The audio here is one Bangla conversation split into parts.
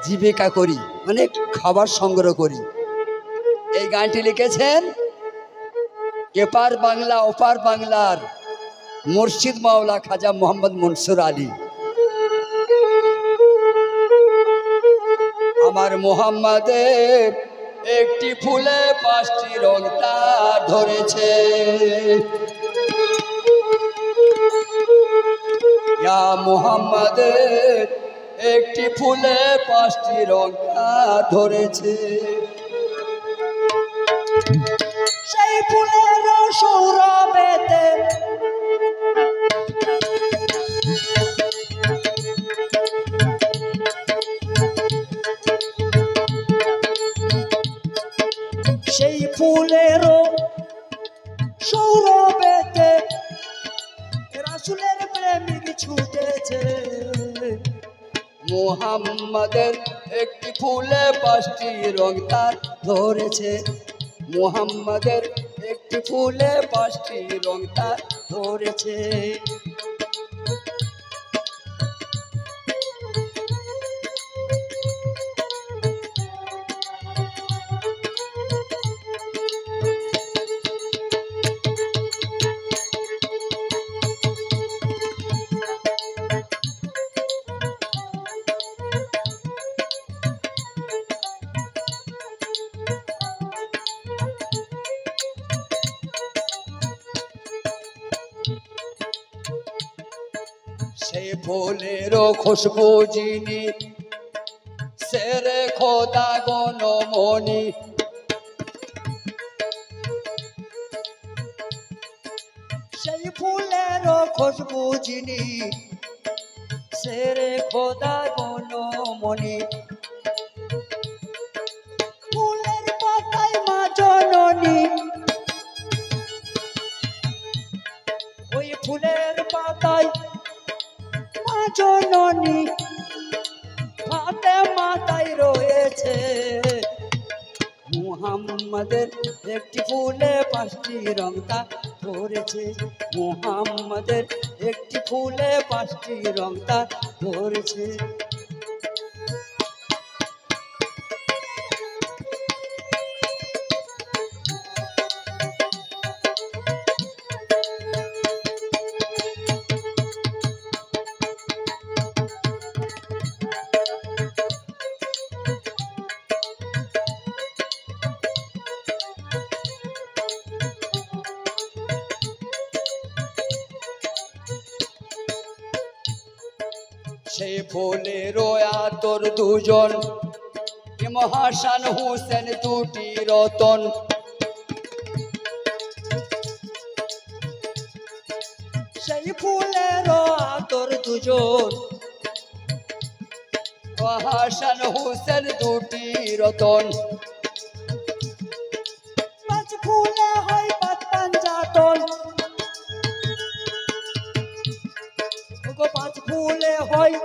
জীবিকা করি, মানে খাবার সংগ্রহ করি। এই গানটি লিখেছেন এপার বাংলা ওপার বাংলার মুর্শিদ মাওলা খাজা মোহাম্মদ মনসুর আলী। আমার মোহাম্মদের একটি ফুলে 5টি রং তার ধরেছে, ইয়া মোহাম্মদের একটি ফুলে 5টি রং তার ধরেছে। সেই ফুলের সৌরভেতে সেই ফুলের সৌরভেতে রাসূলের প্রেমিক ছুটেছে। মোহাম্মদের একটি ফুলে 5টি রং তার ধরেছে, মোহাম্মদের একটি ফুলে 5টি রং তার ধরেছে। সেই ফুলেরও খুশবু যিনি সেরে খোদা গণমণি, সেই ফুলের খুশবু যিনি সেরে খোদা গণমণি। ফুলের পাতায় মা জননী, ওই ফুলের পাতায় মা জননী হাতে মাথায় রয়েছে। মুহাম্মাদের একটি ফুলে 5টি রং তার ধরেছে, মুহাম্মাদের একটি ফুলে 5টি রং তার ধরেছে। সেই ফুলের আতর দুজন, ইমাম হাসান হোসেন দুটি রতন। সেই ফুলের আতর দুজন, হাসান হোসেন দুটি রতন। 5 ফুলে হয় 5 পাঞ্জাতন, 5 ফুলে হয়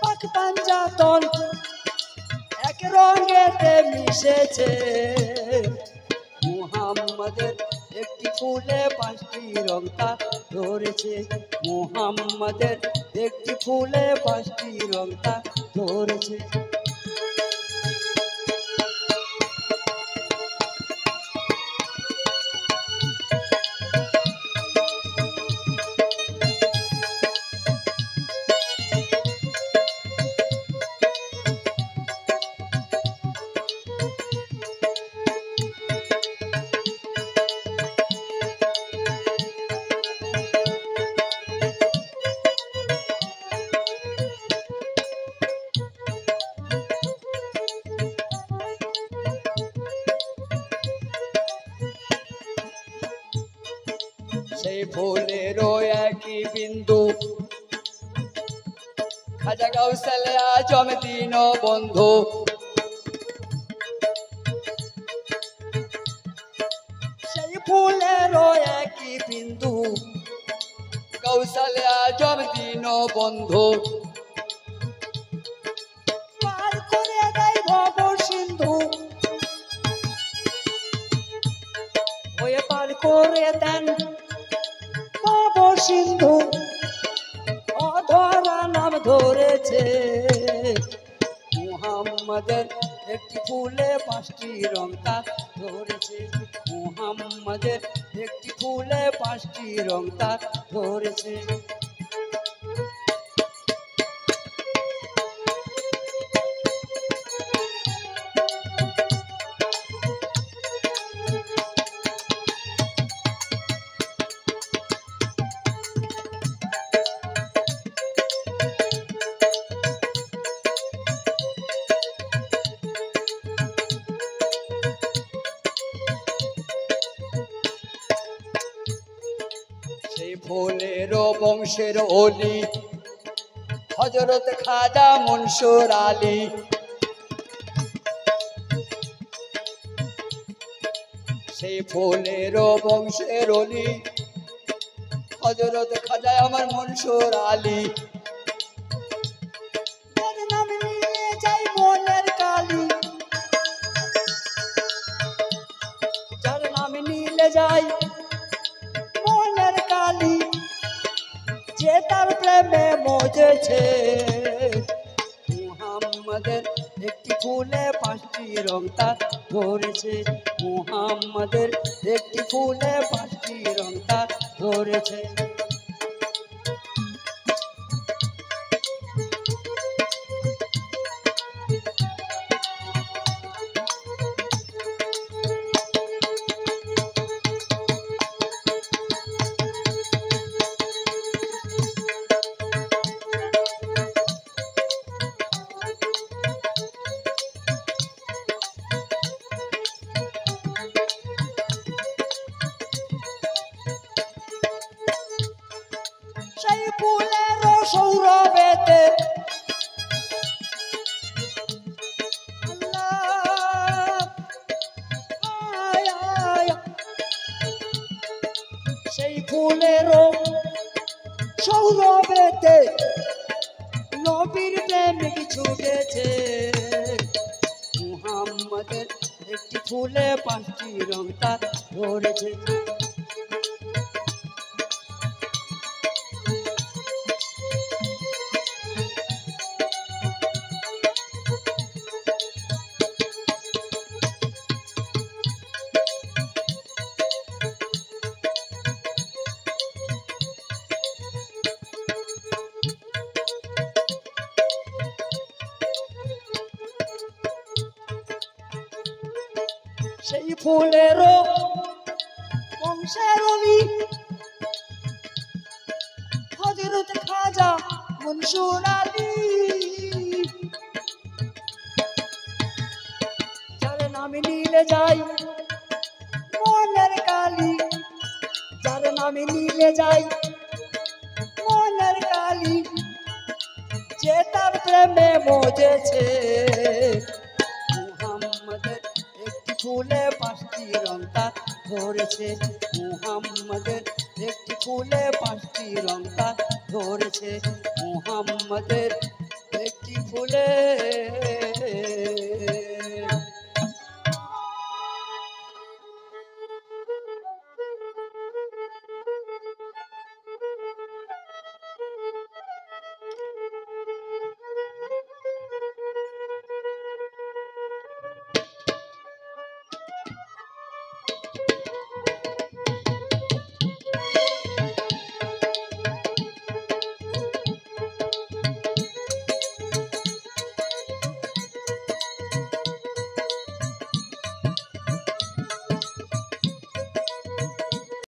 5 পাঞ্জাতন, এক রঙেতে মিশেছে। মুহাম্মাদের একটি ফুলে 5টি রং তার ধরেছে, মুহাম্মাদের একটি ফুলে 5টি রং তার ধরেছে। সেই ফুলেরও একই বিন্দু, খাজা গাউসুল আজম দীন বন্ধু। সেই ফুলের একই বিন্দু, গাউসুল আজম দীন বন্ধু। পার করে দেয় ভব সিন্ধু, ওই পার করে দেন ভব সিন্ধু। অধরা নাম ধরেছে মুহাম্মাদের একটি ফুলে পাঁচটি রং তার ধরেছে মুহাম্মাদের একটি ফুলে পাঁচটি রং তার ধরেছে সেই ফুলেরও বংশের অলি হযরত খাজা মনসুর আলী সেই ফুলেরও বংশের অলি হযরত খাজা আমার মনসুর আলী যার নাম নিয়ে যাই মনের কালি যার নাম নিলে যাই মনের কালি যে তার প্রেমে মজেছে মুহাম্মাদের একটি ফুলে পাঁচটি রং তার ধরেছে মুহাম্মাদের একটি ফুলে পাঁচটি রং তার ধরেছে সেই ফুলের সৌরভেতে আল্লাহ আয় আয় সেই ফুলের সৌরভেতে নবীর প্রেমিক ছুটেছে মুহাম্মাদের একটি ফুলে পাঁচটি রং তার ধরেছে সেই ফুলেরও বংশের অলি হযরত খাজা মনসুর আলী যার নাম নিলে যাই মনের কালি যার নাম নিলে যাই মনের কালি যে তার প্রেমে মজেছে মুহাম্মাদের একটি ফুলে পাঁচটি রং তার ধরেছে মুহাম্মাদের একটি ফুলে পাঁচটি রং তার ধরেছে মুহাম্মাদের একটি ফুলে